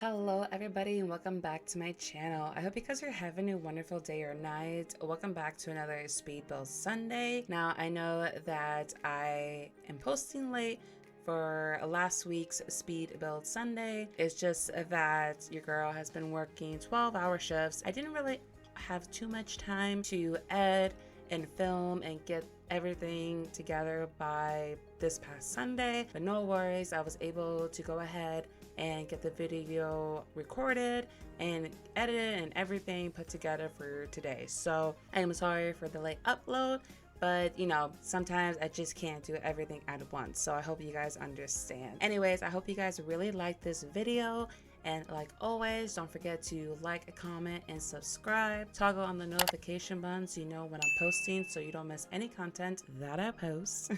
Hello everybody and welcome back to my channel. I hope you guys are having a wonderful day or night. Welcome back to another Speed Build Sunday. Now I know that I am posting late for last week's Speed Build Sunday. It's just that your girl has been working 12-hour shifts. I didn't really have too much time to edit and film and get everything together by this past Sunday, but no worries, I was able to go ahead and get the video recorded and edited and everything put together for today. So I am sorry for the late upload, but you know, sometimes I just can't do everything at once. So I hope you guys understand. Anyways, I hope you guys really like this video. And like always, don't forget to like, comment, and subscribe. Toggle on the notification button so you know when I'm posting so you don't miss any content that I post.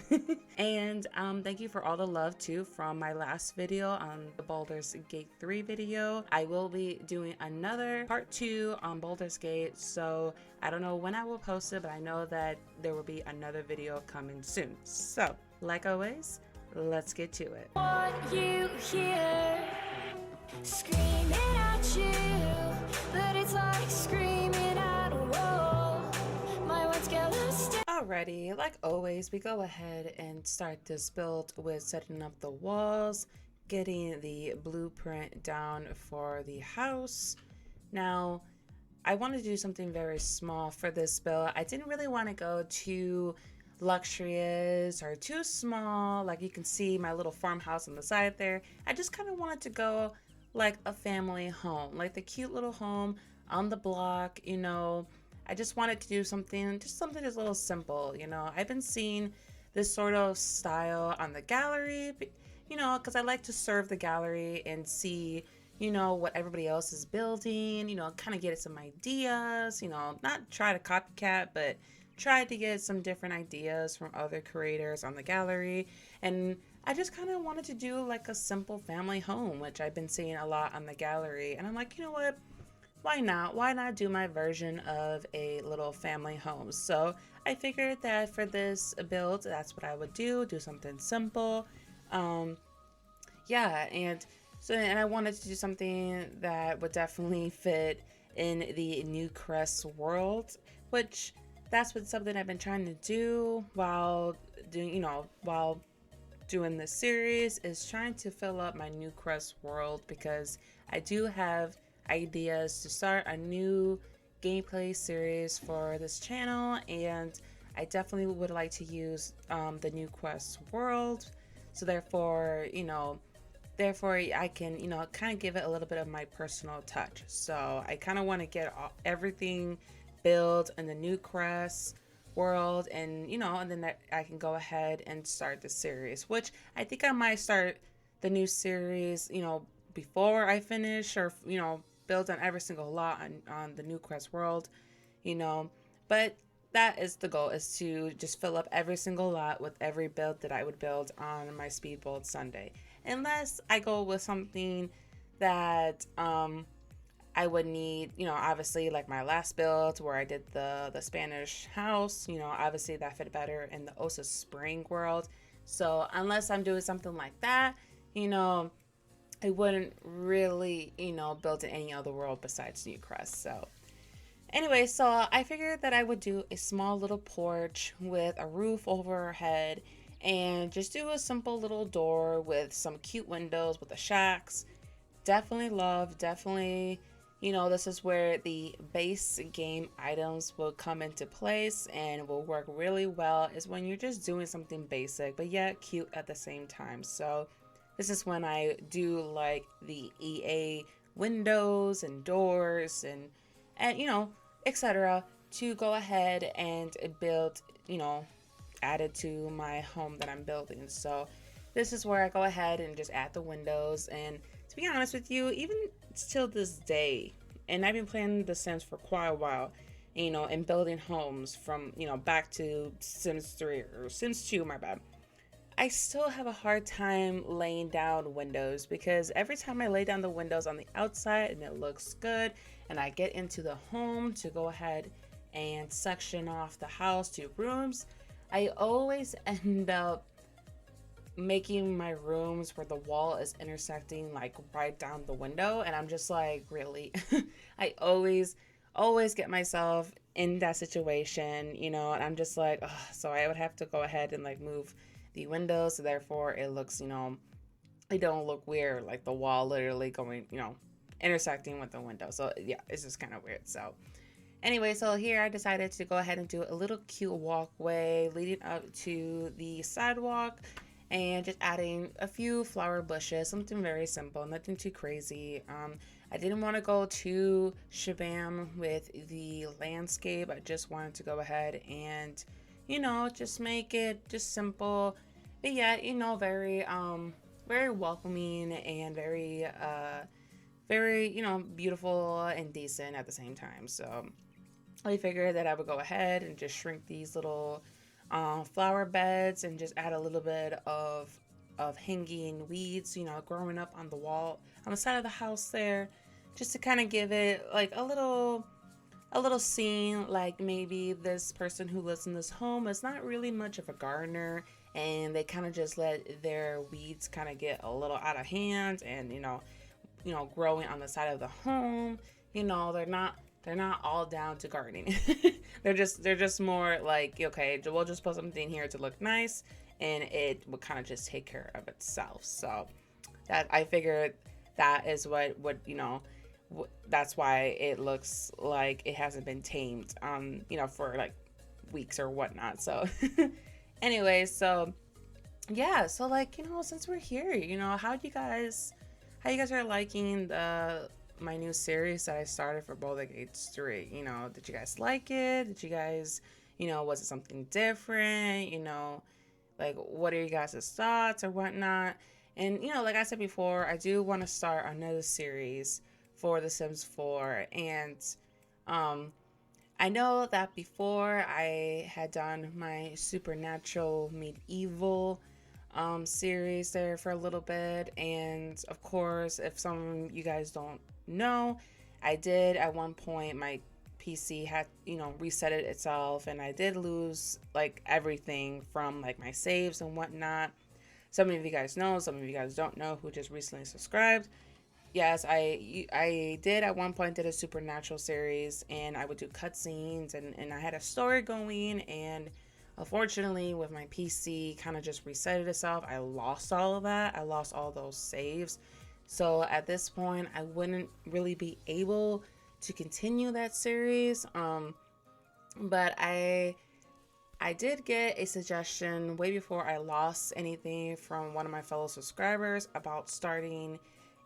And thank you for all the love too from my last video on the Baldur's Gate 3 video. I will be doing another part 2 on Baldur's Gate, so I don't know when I will post it, but I know that there will be another video coming soon. So, like always, let's get to it. Want you here, screaming at you, but it's like screaming at a wall. My words get lost. Alrighty, like always, we go ahead and start this build with setting up the walls, getting the blueprint down for the house. Now, I want to do something very small for this build. I didn't really want to go too luxurious or too small. Like you can see my little farmhouse on the side there. I just kind of wanted to go like a family home, like the cute little home on the block, you know. I just wanted to do something just a little simple, you know. I've been seeing this sort of style on the gallery, you know, because I like to serve the gallery and see, you know, what everybody else is building, you know, kind of get some ideas, you know, not try to copycat, but try to get some different ideas from other creators on the gallery. And I just kind of wanted to do like a simple family home, which I've been seeing a lot on the gallery. And I'm like, you know what? Why not? Why not do my version of a little family home? So I figured that for this build, that's what I would do something simple. Yeah, and I wanted to do something that would definitely fit in the New Crest world, which that's what something I've been trying to do while doing this series, is trying to fill up my New Crest world, because I do have ideas to start a new gameplay series for this channel, and I definitely would like to use the New Quest world. So therefore I can, you know, kind of give it a little bit of my personal touch. So I kind of want to get everything built in the New Crest world, and you know, and then I can go ahead and start the series, which I think I might start the new series, you know, before I finish, or you know, build on every single lot on the New Quest world, you know. But that is the goal, is to just fill up every single lot with every build that I would build on my Speed Build Sunday, unless I go with something that I would need, you know, obviously like my last build where I did the Spanish house, you know, obviously that fit better in the Osa Spring world. So unless I'm doing something like that, you know, I wouldn't really, you know, build in any other world besides New Crest. So anyway, so I figured that I would do a small little porch with a roof over our head, and just do a simple little door with some cute windows with the shacks. Definitely, you know, this is where the base game items will come into place and will work really well, is when you're just doing something basic but yet cute at the same time. So this is when I do like the EA windows and doors and you know, etc., to go ahead and build, you know, add it to my home that I'm building. So this is where I go ahead and just add the windows. And to be honest with you, even till this day, and I've been playing The Sims for quite a while, you know, and building homes from, you know, back to Sims 3 or Sims 2, my bad, I still have a hard time laying down windows, because every time I lay down the windows on the outside and it looks good, and I get into the home to go ahead and section off the house to rooms, I always end up making my rooms where the wall is intersecting like right down the window, and I'm just like, really? I always get myself in that situation, and I'm just like, ugh. So I would have to go ahead and like move the window, so therefore it looks, it don't look weird, like the wall literally going, intersecting with the window. So yeah, it's just kind of weird. So anyway, so here I decided to go ahead and do a little cute walkway leading up to the sidewalk, and just adding a few flower bushes, something very simple, nothing too crazy. I didn't want to go too shabam with the landscape. I just wanted to go ahead and, just make it just simple, but yet, very welcoming and very, beautiful and decent at the same time. So I figured that I would go ahead and just shrink these little flower beds and just add a little bit of hanging weeds, growing up on the wall on the side of the house there, just to kind of give it like a little scene, like maybe this person who lives in this home is not really much of a gardener, and they kind of just let their weeds kind of get a little out of hand, and growing on the side of the home. They're not all down to gardening. they're just more like, okay, we'll just put something here to look nice, and it will kind of just take care of itself. So that I figured that is what would, that's why it looks like it hasn't been tamed, for like weeks or whatnot. So anyway, so yeah, so like, since we're here, how you guys are liking the my new series that I started for Boulder Gates 3. Did you guys like it? Did you guys, was it something different? Like, what are you guys' thoughts or whatnot? And, like I said before, I do want to start another series for The Sims 4. And I know that before I had done my Supernatural Medieval series there for a little bit. And of course, if some of you guys don't know, I did at one point, my PC had, reset it itself, and I did lose like everything from like my saves and whatnot. Some of you guys know, some of you guys don't know who just recently subscribed. Yes, I did at one point did a Supernatural series, and I would do cutscenes, and I had a story going, and unfortunately with my PC kind of just resetted itself. I lost all of that. I lost all those saves. So at this point, I wouldn't really be able to continue that series. But I did get a suggestion way before I lost anything from one of my fellow subscribers about starting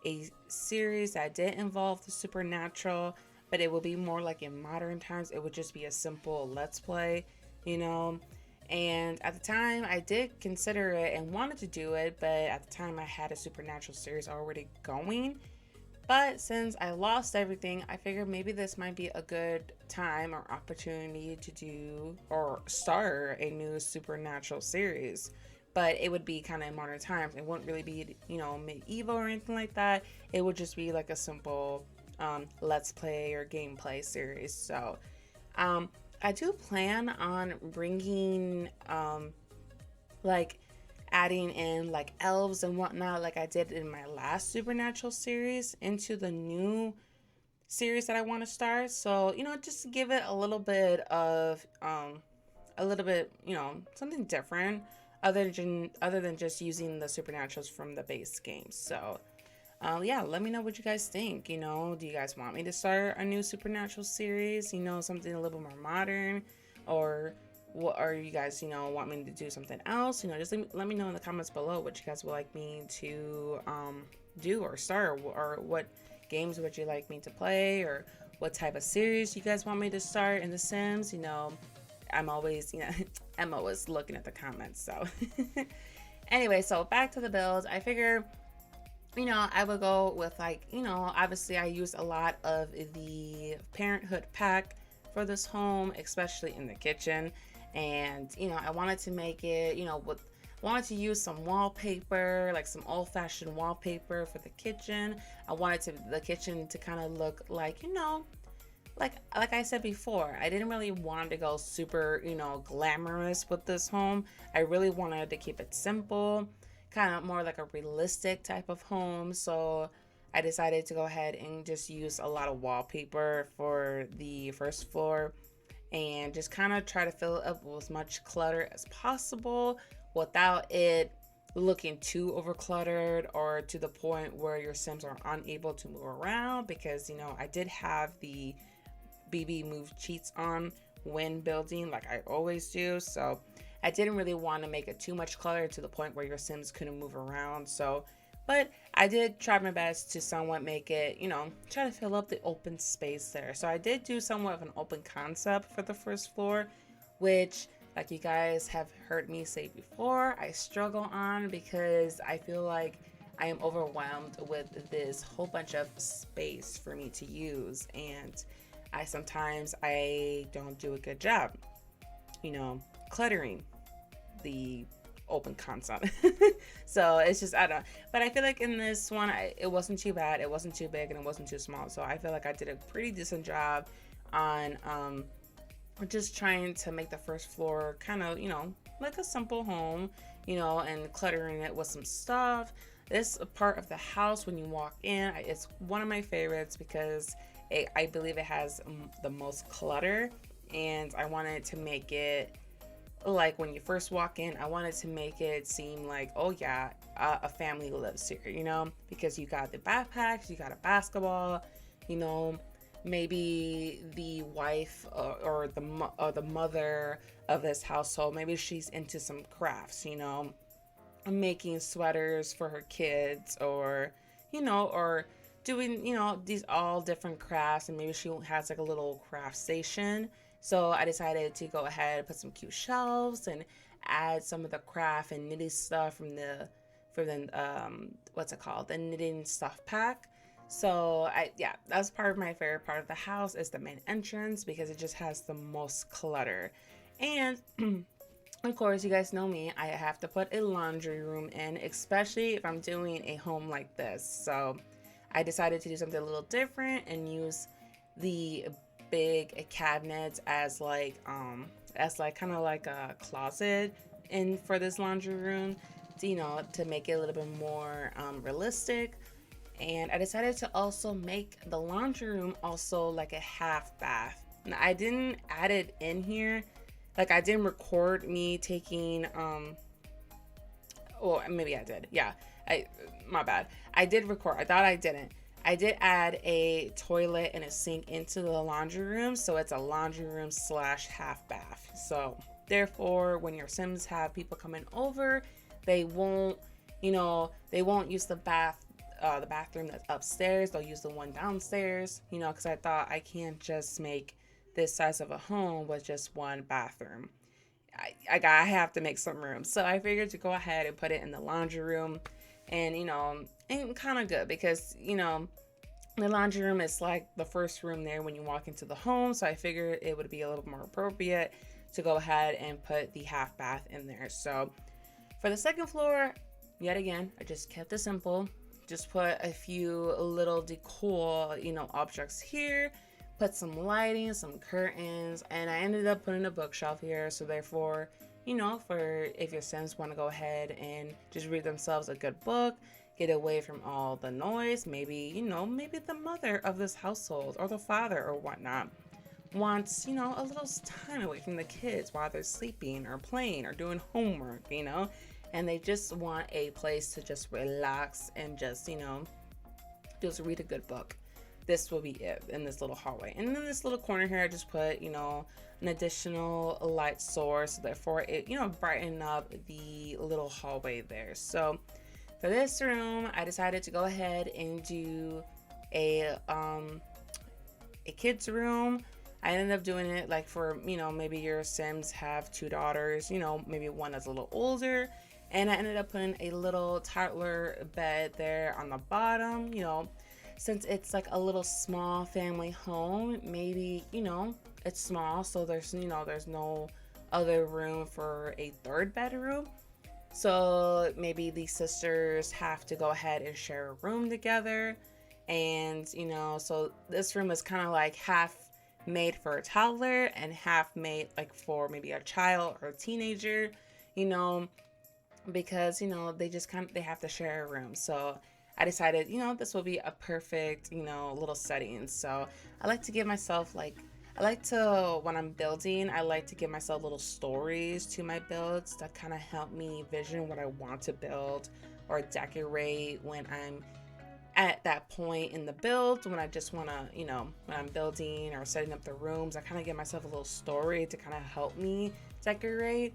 a series that did involve the supernatural, but it would be more like in modern times. It would just be a simple let's play, you know. And at the time, I did consider it and wanted to do it, but at the time, I had a supernatural series already going. But since I lost everything, I figured maybe this might be a good time or opportunity to do or start a new supernatural series. But it would be kind of in modern times. It wouldn't really be, medieval or anything like that. It would just be like a simple let's play or gameplay series. So, I do plan on bringing, like, adding in like elves and whatnot, like I did in my last supernatural series, into the new series that I want to start. So just to give it a little bit of something different, other than just using the supernaturals from the base game. So yeah, let me know what you guys think. Do you guys want me to start a new supernatural series, something a little more modern, or what are you guys, want me to do something else? Just let me know in the comments below what you guys would like me to do or start, or what games would you like me to play, or what type of series you guys want me to start in The Sims. I'm always, I'm always looking at the comments. So anyway, so back to the builds. I figure, I would go with like, obviously I used a lot of the Parenthood pack for this home, especially in the kitchen. And, I wanted to make it, wanted to use some wallpaper, like some old-fashioned wallpaper for the kitchen. I wanted the kitchen to kind of look like, like I said before, I didn't really want to go super, glamorous with this home. I really wanted to keep it simple, kind of more like a realistic type of home. So I decided to go ahead and just use a lot of wallpaper for the first floor and just kind of try to fill it up with as much clutter as possible without it looking too overcluttered or to the point where your Sims are unable to move around, because I did have the BB move cheats on when building, like I always do. So I didn't really want to make it too much clutter to the point where your Sims couldn't move around. So, but I did try my best to somewhat make it, try to fill up the open space there. So I did do somewhat of an open concept for the first floor, which, like you guys have heard me say before, I struggle on because I feel like I am overwhelmed with this whole bunch of space for me to use, and I don't do a good job, cluttering the open concept. So it's just, I don't know. But I feel like in this one, it wasn't too bad. It wasn't too big and it wasn't too small. So I feel like I did a pretty decent job on just trying to make the first floor kind of, like a simple home, and cluttering it with some stuff. This part of the house, when you walk in, it's one of my favorites because I believe it has the most clutter, and I wanted to make it like when you first walk in, I wanted to make it seem like, oh yeah, a family lives here, because you got the backpacks, you got a basketball, maybe the wife or the mother of this household, maybe she's into some crafts, making sweaters for her kids, or doing, these all different crafts, and maybe she has like a little craft station. So I decided to go ahead and put some cute shelves and add some of the craft and knitting stuff from the what's it called, the knitting stuff pack. So that's part of my favorite part of the house is the main entrance, because it just has the most clutter. And of course, you guys know me, I have to put a laundry room in, especially if I'm doing a home like this. So I decided to do something a little different and use the big cabinets as like kind of like a closet in for this laundry room to make it a little bit more realistic. And I decided to also make the laundry room also like a half bath. Now, I didn't add it in here, like I didn't record me taking well, maybe I did, yeah, my bad, I did record, I thought I didn't. I did add a toilet and a sink into the laundry room, so it's a laundry room slash half bath. So therefore, when your Sims have people coming over, they won't use the bathroom that's upstairs. They'll use the one downstairs, because I thought I can't just make this size of a home with just one bathroom. I have to make some room. So I figured to go ahead and put it in the laundry room, and and kind of good because the laundry room is like the first room there when you walk into the home. So I figured it would be a little more appropriate to go ahead and put the half bath in there. So for the second floor, yet again, I just kept it simple. Just put a few little decor, objects here, put some lighting, some curtains, and I ended up putting a bookshelf here. So therefore, for if your Sims want to go ahead and just read themselves a good book, get away from all the noise, maybe the mother of this household or the father or whatnot wants, a little time away from the kids while they're sleeping or playing or doing homework, and they just want a place to just relax and just read a good book. This will be it in this little hallway. And in this little corner here, I just put, an additional light source, therefore it, brighten up the little hallway there. So for this room, I decided to go ahead and do a kid's room. I ended up doing it like for, maybe your Sims have two daughters, maybe one that's a little older. And I ended up putting a little toddler bed there on the bottom, since it's like a little small family home, maybe, it's small. So there's no other room for a third bedroom. So maybe the sisters have to go ahead and share a room together. And, so this room is kind of like half made for a toddler and half made like for maybe a child or a teenager, because they just kind of they have to share a room. So I decided this will be a perfect little setting. So I like to give myself like I like to when I'm building, I like to give myself little stories to my builds that kind of help me vision what I want to build or decorate when I'm at that point in the build, when I just want to when I'm building or setting up the rooms, I kind of give myself a little story to kind of help me decorate.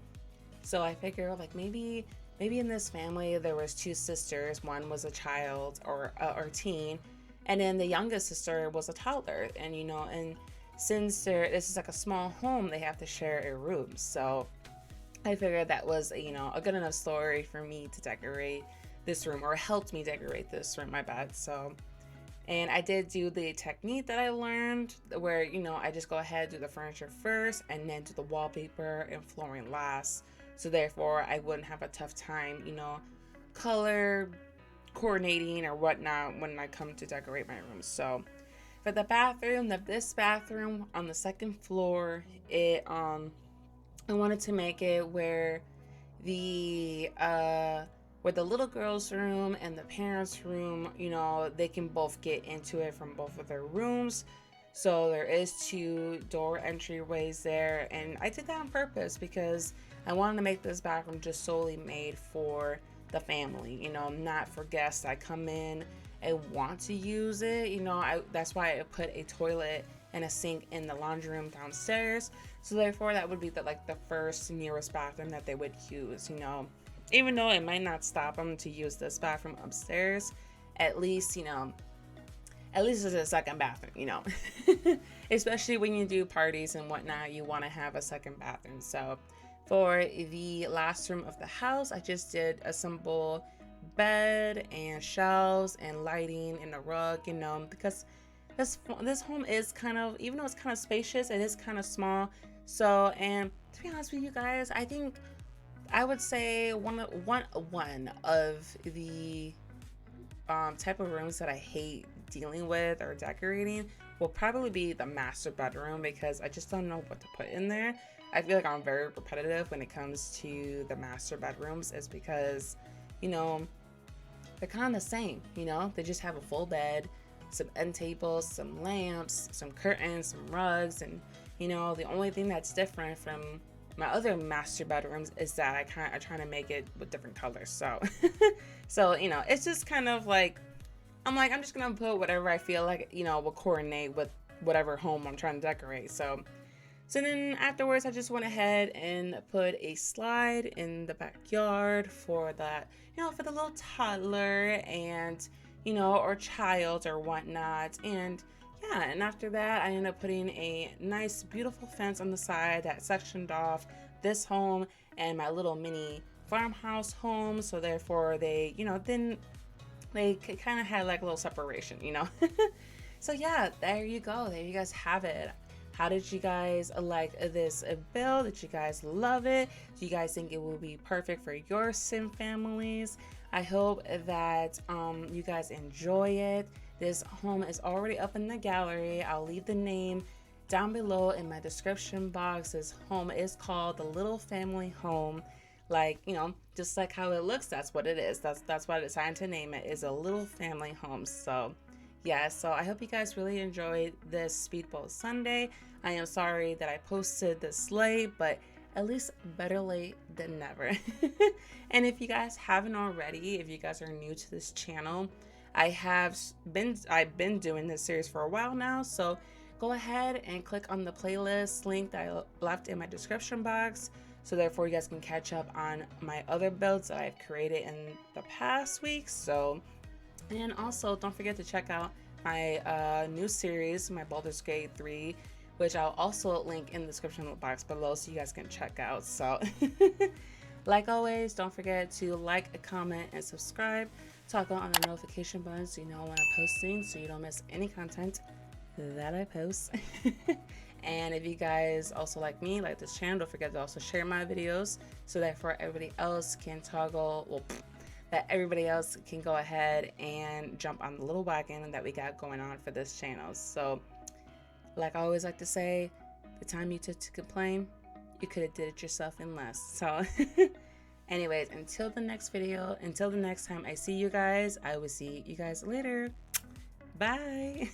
So I figure like maybe in this family there was two sisters. One was a child or teen, and then the youngest sister was a toddler. And and since this is like a small home, they have to share a room. So I figured that was a good enough story for me to decorate this room, or helped me decorate this room. My bad. So and I did do the technique that I learned where, I just go ahead, do the furniture first, and then do the wallpaper and flooring last. So therefore, I wouldn't have a tough time, color coordinating or whatnot when I come to decorate my room. So for the bathroom, this bathroom on the second floor, I wanted to make it the where the little girl's room and the parents' room, they can both get into it from both of their rooms. So there is two door entryways there, and I did that on purpose because I wanted to make this bathroom just solely made for the family, not for guests that come in and want to use it. That's why I put a toilet and a sink in the laundry room downstairs. So therefore, that would be the first nearest bathroom that they would use. Even though it might not stop them to use this bathroom upstairs, at least it's a second bathroom. Especially when you do parties and whatnot, you want to have a second bathroom. So for the last room of the house, I just did a simple bed and shelves and lighting and a rug, because this home is kind of, even though it's kind of spacious, it is kind of small. So, and to be honest with you guys, I think I would say one of the type of rooms that I hate dealing with or decorating will probably be the master bedroom, because I just don't know what to put in there. I feel like I'm very repetitive when it comes to the master bedrooms, is because they're kind of the same. They just have a full bed, some end tables, some lamps, some curtains, some rugs, and the only thing that's different from my other master bedrooms is that I try to make it with different colors. So so it's just kind of like I'm just gonna put whatever I feel like will coordinate with whatever home I'm trying to decorate. So then afterwards, I just went ahead and put a slide in the backyard for that, for the little toddler and, or child or whatnot. And yeah, and after that, I ended up putting a nice, beautiful fence on the side that sectioned off this home and my little mini farmhouse home. So therefore, then they kind of had like a little separation. So yeah, there you go. There you guys have it. How did you guys like this build? Did you guys love it? Do you guys think it will be perfect for your sim families? I hope that you guys enjoy it. This home is already up in the gallery. I'll leave the name down below in my description box. This home is called the Little Family Home. Like, just like how it looks, that's what it is. That's what I decided to name it, is a little family home. So yeah, so I hope you guys really enjoyed this Speedboat Sunday. I am sorry that I posted this late, but at least better late than never. And if you guys haven't already, if you guys are new to this channel, I've been doing this series for a while now, so go ahead and click on the playlist link that I left in my description box, so therefore you guys can catch up on my other builds that I've created in the past weeks. So, and also don't forget to check out my new series, my Baldur's Gate 3, which I'll also link in the description box below so you guys can check out. So like always, don't forget to like, comment, and subscribe. Toggle on the notification button so you know when I'm posting, so you don't miss any content that I post. And if you guys also like me, like this channel, don't forget to also share my videos so that for everybody else can that everybody else can go ahead and jump on the little wagon that we got going on for this channel. So like I always like to say, the time you took to complain, you could have did it yourself in less. So Anyways, until the next video, until the next time I see you guys, I will see you guys later. Bye.